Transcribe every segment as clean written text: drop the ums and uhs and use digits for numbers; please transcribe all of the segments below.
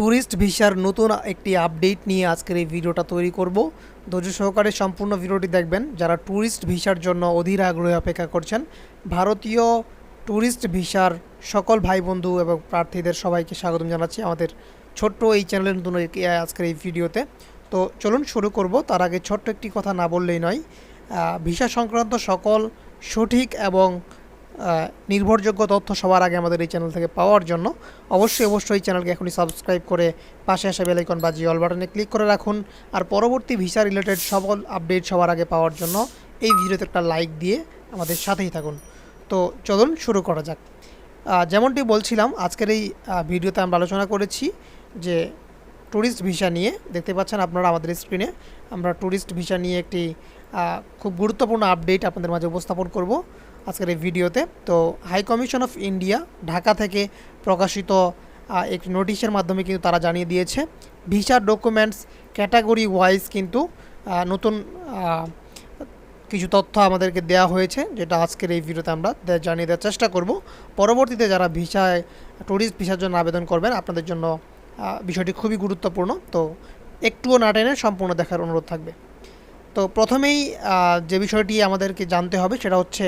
Tourist ভিসার নতুন একটি আপডেট নিয়ে আজকের এই ভিডিওটা তৈরি করব। ধৈর্য সহকারে সম্পূর্ণ ভিডিওটি দেখবেন যারা ট্যুরিস্ট ভিসার জন্য অধীর আগ্রহে অপেক্ষা করছেন। ভারতীয় ট্যুরিস্ট ভিসার সকল ভাই বন্ধু এবং প্রার্থীদের সবাইকে স্বাগতম জানাচ্ছি আমাদের ছোট্ট এই চ্যানেলের নতুন আজকের এই ভিডিওতে। তো চলুন শুরু করব। তার আগে ছোট্ট একটি কথা না বললেই নয়, ভিসা সংক্রান্ত সকল সঠিক এবং নির্ভরযোগ্য তথ্য সবার আগে আমাদের এই চ্যানেল থেকে পাওয়ার জন্য অবশ্যই চ্যানেলকে এখনই সাবস্ক্রাইব করে পাশে আসা বেল আইকন বাজিয়ে অল বাটনে ক্লিক করে রাখুন। আর পরবর্তী ভিসা রিলেটেড সকল আপডেট সবার আগে পাওয়ার জন্য এই ভিডিওতে একটা লাইক দিয়ে আমাদের সাথেই থাকুন। তো চলুন শুরু করা যাক। যেমনটি বলছিলাম, আজকের এই ভিডিওতে আমরা আলোচনা করেছি যে ট্যুরিস্ট ভিসা নিয়ে। দেখতে পাচ্ছেন আপনারা আমাদের স্ক্রিনে আমরা ট্যুরিস্ট ভিসা নিয়ে একটি খুব গুরুত্বপূর্ণ আপডেট আপনাদের মাঝে উপস্থাপন করব আজকের এই ভিডিওতে। তো High Commission of India Dhaka থেকে প্রকাশিত একটি নোটিশের মাধ্যমে কিন্তু তারা জানিয়ে দিয়েছে ভিসা ডকুমেন্টস ক্যাটাগরি ওয়াইজ কিন্তু নতুন কিছু তথ্য আমাদেরকে দেওয়া হয়েছে, যেটা আজকের এই ভিডিওতে আমরা জানিয়ে দেওয়ার চেষ্টা করব। পরবর্তীতে যারা ট্যুরিস্ট ভিসার জন্য আবেদন করবেন আপনাদের জন্য বিষয়টি খুবই গুরুত্বপূর্ণ। তো একটুও না টেনে সম্পূর্ণ দেখার অনুরোধ থাকবে। তো প্রথমেই যে বিষয়টি আমাদেরকে জানতে হবে সেটা হচ্ছে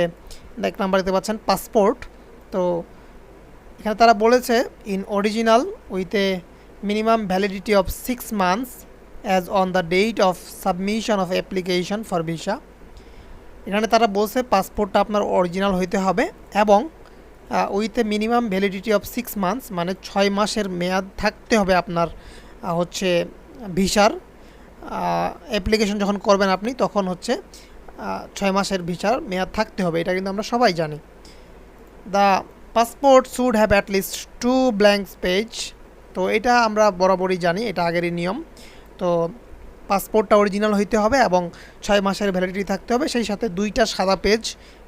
এক নাম্বার দেখতে পাচ্ছেন পাসপোর্ট। তো এখানে তারা বলেছে in original with a minimum validity of 6 months as on the date of submission of application for visa. এখানে তারা বলছে পাসপোর্টটা আপনার অরিজিনাল হইতে হবে এবং with a minimum validity of 6 months মানে 6 মাসের মেয়াদ থাকতে হবে আপনার হচ্ছে ভিসার। অ্যাপ্লিকেশন যখন করবেন আপনি তখন হচ্ছে 6 মাসের ভিসার মেয়াদ থাকতে হবে, এটা কিন্তু আমরা সবাই জানি। The passport should have at least 2 blank page. তো এটা আমরা বরাবরই জানি, এটা আগেরই নিয়ম। তো পাসপোর্টটা অরিজিনাল হইতে হবে এবং 6 মাসের ভ্যালিডিটি থাকতে হবে, সেই সাথে 2টা সাদা পেজ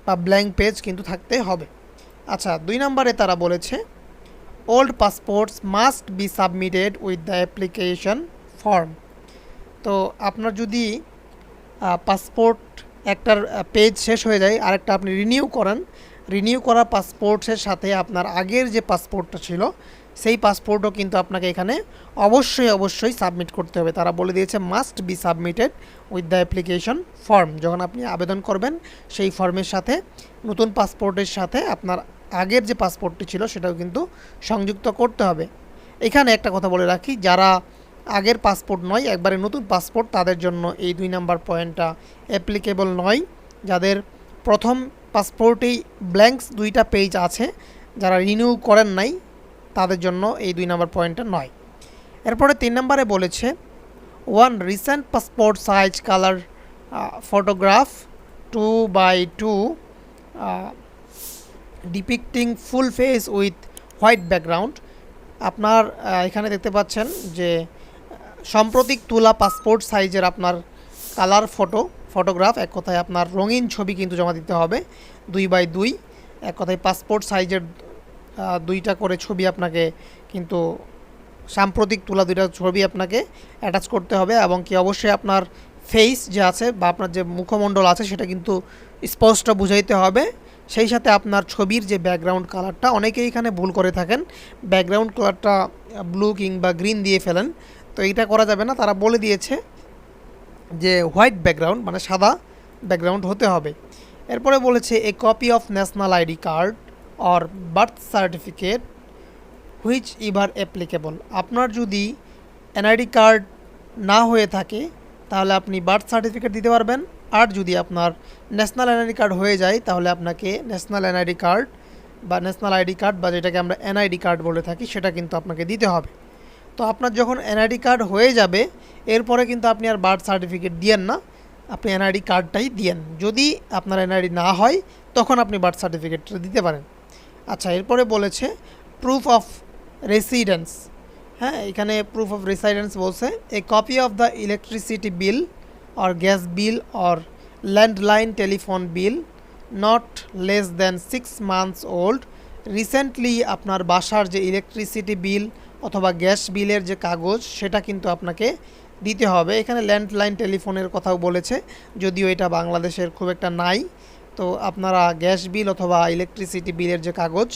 বা ব্ল্যাঙ্ক পেজ কিন্তু থাকতে হবে। আচ্ছা, 2 নম্বরে তারা বলেছে old passports must be submitted with the application form. তো আপনার যদি পাসপোর্ট একটার পেজ শেষ হয়ে যায় আরেকটা আপনি রিনিউ করেন, রিনিউ করা পাসপোর্টের সাথে আপনার আগের যে পাসপোর্টটা ছিল সেই পাসপোর্টও কিন্তু আপনাকে এখানে অবশ্যই সাবমিট করতে হবে। তারা বলে দিয়েছে must be submitted with the application form. যখন আপনি আবেদন করবেন সেই ফর্মের সাথে নতুন পাসপোর্টের সাথে আপনার আগের যে পাসপোর্টটি ছিল সেটাও কিন্তু সংযুক্ত করতে হবে। এখানে একটা কথা বলে রাখি, যারা আগের পাসপোর্ট নয় একবারে নতুন পাসপোর্ট তাদের জন্য এই 2 নম্বর পয়েন্টটা অ্যাপ্লিকেবল নয়। যাদের প্রথম পাসপোর্টেই ব্ল্যাঙ্কস 2টা পেজ আছে, যারা রিনিউ করেন নাই তাদের জন্য এই 2 নম্বর পয়েন্টটা নয়। এরপরে 3 নম্বরে বলেছে 1 recent passport size colour photograph 2x2 depicting full face with white background. আপনার এখানে দেখতে পাচ্ছেন যে সাম্প্রতিক তোলা পাসপোর্ট সাইজের আপনার কালার ফটোগ্রাফ, এক কথায় আপনার রঙিন ছবি কিন্তু জমা দিতে হবে 2x2। এক কথায় পাসপোর্ট সাইজের 2টা করে ছবি আপনাকে কিন্তু সাম্প্রতিক তোলা 2টা ছবি আপনাকে অ্যাটাচ করতে হবে এবং কি অবশ্যই আপনার ফেস যে আছে বা আপনার যে মুখমণ্ডল আছে সেটা কিন্তু স্পষ্ট বুঝাইতে হবে। সেই সাথে আপনার ছবির যে ব্যাকগ্রাউন্ড কালারটা, অনেকেই এখানে ভুল করে থাকেন, ব্যাকগ্রাউন্ড কালারটা ব্লু কিংবা গ্রিন দিয়ে ফেলেন, তো এইটা করা যাবে না। তারা বলে দিয়েছে যে হোয়াইট ব্যাকগ্রাউন্ড মানে সাদা ব্যাকগ্রাউন্ড হতে হবে। এরপরে বলেছে a copy of national ID card or birth certificate whichever applicable. আপনার যদি এনআইডি কার্ড না হয়ে থাকে তাহলে আপনি বার্থ সার্টিফিকেট দিতে পারবেন, আর যদি আপনার ন্যাশনাল এনআইডি কার্ড হয়ে যায় তাহলে আপনাকে ন্যাশনাল এনআইডি কার্ড বা ন্যাশনাল আইডি কার্ড বা যেটাকে আমরা এনআইডি কার্ড বলে থাকি সেটা কিন্তু আপনাকে দিতে হবে। তো আপনার যখন এনআইডি কার্ড হয়ে যাবে এরপরে কিন্তু আপনি আর বার্থ সার্টিফিকেট দিয়েন না, আপনি এনআইডি কার্ডটাই দিয়েন। যদি আপনার এনআইডি না হয় তখন আপনি বার্থ সার্টিফিকেটটা দিতে পারেন। আচ্ছা, এরপরে বলেছে প্রুফ অফ রেসিডেন্স। হ্যাঁ, এখানে প্রুফ অফ রেসিডেন্স বলছে a copy of the electricity bill or gas bill or landline telephone bill not less than 6 months old. Recently আপনার বাসার যে ইলেকট্রিসিটি বিল অথবা গ্যাস বিলের যে কাগজ সেটা কিন্তু আপনাকে দিতে হবে। এখানে ল্যান্ডলাইন টেলিফোনের কথাও বলেছে, যদিও এটা বাংলাদেশের খুব একটা নাই। তো আপনারা গ্যাস বিল অথবা ইলেকট্রিসিটি বিলের যে কাগজ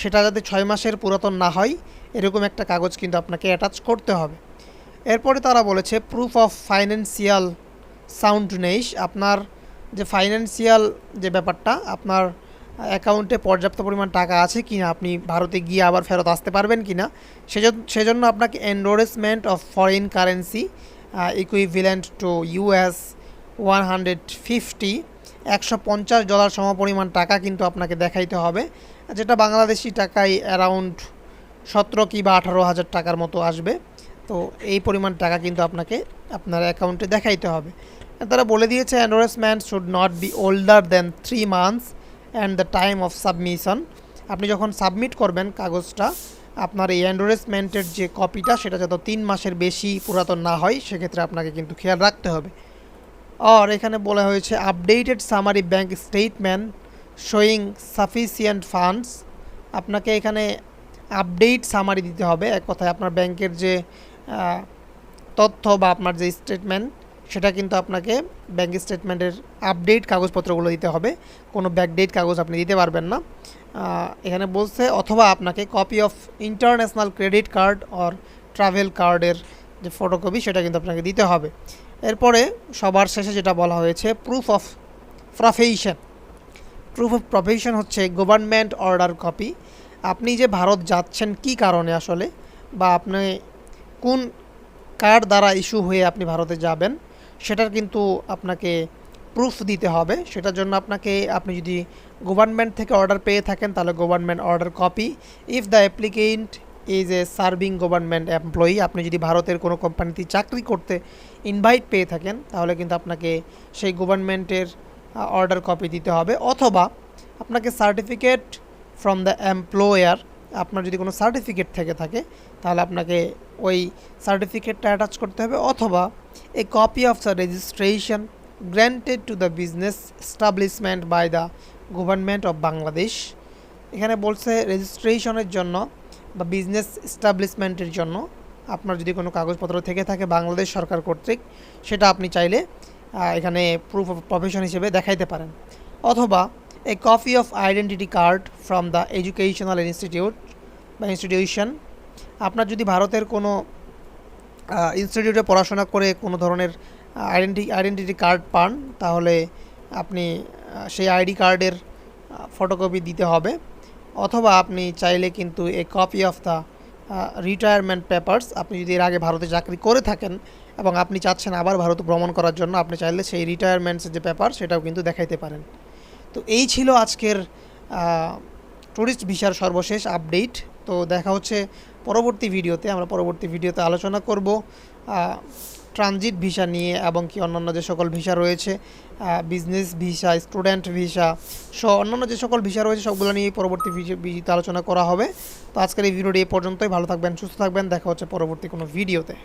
সেটা যাতে 6 মাসের পুরাতন না হয় এরকম একটা কাগজ কিন্তু আপনাকে অ্যাটাচ করতে হবে। এরপরে তারা বলেছে প্রুফ অফ ফাইন্যান্সিয়াল সাউন্ডনেস, আপনার যে ফাইন্যান্সিয়াল যে ব্যাপারটা, আপনার অ্যাকাউন্টে পর্যাপ্ত পরিমাণ টাকা আছে কি না, আপনি ভারতে গিয়ে আবার ফেরত আসতে পারবেন কি না, সেজন্য আপনাকে endorsement of foreign currency equivalent to US 150 $150 সমপরিমাণ টাকা কিন্তু আপনাকে দেখাইতে হবে, যেটা বাংলাদেশি টাকায় অ্যারাউন্ড 17 কি বা 18,000 টাকার মতো আসবে। তো এই পরিমাণ টাকা কিন্তু আপনাকে আপনার অ্যাকাউন্টে দেখাইতে হবে। তারা বলে দিয়েছে endorsement should not be older than 3 months and the time of submission. আপনি যখন সাবমিট করবেন কাগজটা, আপনার এই এন্ডোর্সমেন্টের যে কপিটা সেটা যত 3 মাসের বেশি পুরাতন না হয় সেক্ষেত্রে আপনাকে কিন্তু খেয়াল রাখতে হবে। আর এখানে বলা হয়েছে updated summary bank statement showing sufficient funds, আপনাকে এখানে আপডেট সামারি দিতে হবে। এক কথায় আপনার ব্যাংকের যে তথ্য বা আপনার যে স্টেটমেন্ট সেটা কিন্তু আপনাকে ব্যাংক স্টেটমেন্টের আপডেট কাগজপত্রগুলো দিতে হবে, কোনো ব্যাকডেট কাগজ আপনি দিতে পারবেন না। এখানে বলছে অথবা আপনাকে copy of international credit card or travel কার্ডের যে ফটোকপি সেটা কিন্তু আপনাকে দিতে হবে। এরপরে সবার শেষে যেটা বলা হয়েছে proof of profession. Proof of profession হচ্ছে গভর্নমেন্ট অর্ডার কপি। আপনি যে ভারত যাচ্ছেন কি কারণে আসলে, বা আপনি কোন কার্ড দ্বারা ইস্যু হয়ে আপনি ভারতে যাবেন সেটার কিন্তু আপনাকে প্রুফ দিতে হবে। সেটার জন্য আপনি যদি গভর্নমেন্ট থেকে অর্ডার পেয়ে থাকেন তাহলে government order copy. If the applicant is a serving government employee, আপনি যদি ভারতের কোনো কোম্পানিতে চাকরি করতে ইনভাইট পেয়ে থাকেন তাহলে কিন্তু আপনাকে সেই গভর্নমেন্টের অর্ডার কপি দিতে হবে। অথবা আপনাকে সার্টিফিকেট ফ্রম দ্য এমপ্লয়ার, আপনার যদি কোনো সার্টিফিকেট থেকে থাকে তাহলে আপনাকে ওই সার্টিফিকেটটা অ্যাটাচ করতে হবে। অথবা a copy of the registration granted to the business establishment by the government of Bangladesh. এখানে বলছে রেজিস্ট্রেশনের জন্য বা বিজনেস এস্টাবলিশমেন্টের জন্য আপনার যদি কোনো কাগজপত্র থেকে থাকে বাংলাদেশ সরকার কর্তৃক, সেটা আপনি চাইলে এখানে প্রুফ অফ প্রফেশন হিসেবে দেখাইতে পারেন। অথবা a copy of identity card from the educational institute বা ইনস্টিটিউশন, আপনার যদি ভারতের কোনো ইনস্টিটিউটে পড়াশোনা করে কোনো ধরনের আইডেন্টিটি কার্ড পান তাহলে আপনি সেই আইডি কার্ডের ফটোকপি দিতে হবে। অথবা আপনি চাইলে কিন্তু a copy of the retirement papers, আপনি যদি এর আগে ভারতে চাকরি করে থাকেন এবং আপনি চাচ্ছেন আবার ভারত ভ্রমণ করার জন্য, আপনি চাইলে সেই রিটায়ারমেন্টসের যে পেপার সেটাও কিন্তু দেখাইতে পারেন। তো এই ছিল আজকের ট্যুরিস্ট ভিসার সর্বশেষ আপডেট। তো দেখা হচ্ছে পরবর্তী ভিডিওতে। আমরা পরবর্তী ভিডিওতে আলোচনা করব ট্রানজিট ভিসা নিয়ে এবং কি অন্যান্য যে সকল ভিসা রয়েছে, বিজনেস ভিসা, স্টুডেন্ট ভিসা সহ অন্যান্য যে সকল ভিসা রয়েছে সবগুলো নিয়ে পরবর্তী ভিডিওতে আলোচনা করা হবে। তো আজকের এই ভিডিওটি এই পর্যন্তই। ভালো থাকবেন, সুস্থ থাকবেন, দেখা হচ্ছে পরবর্তী কোনো ভিডিওতে।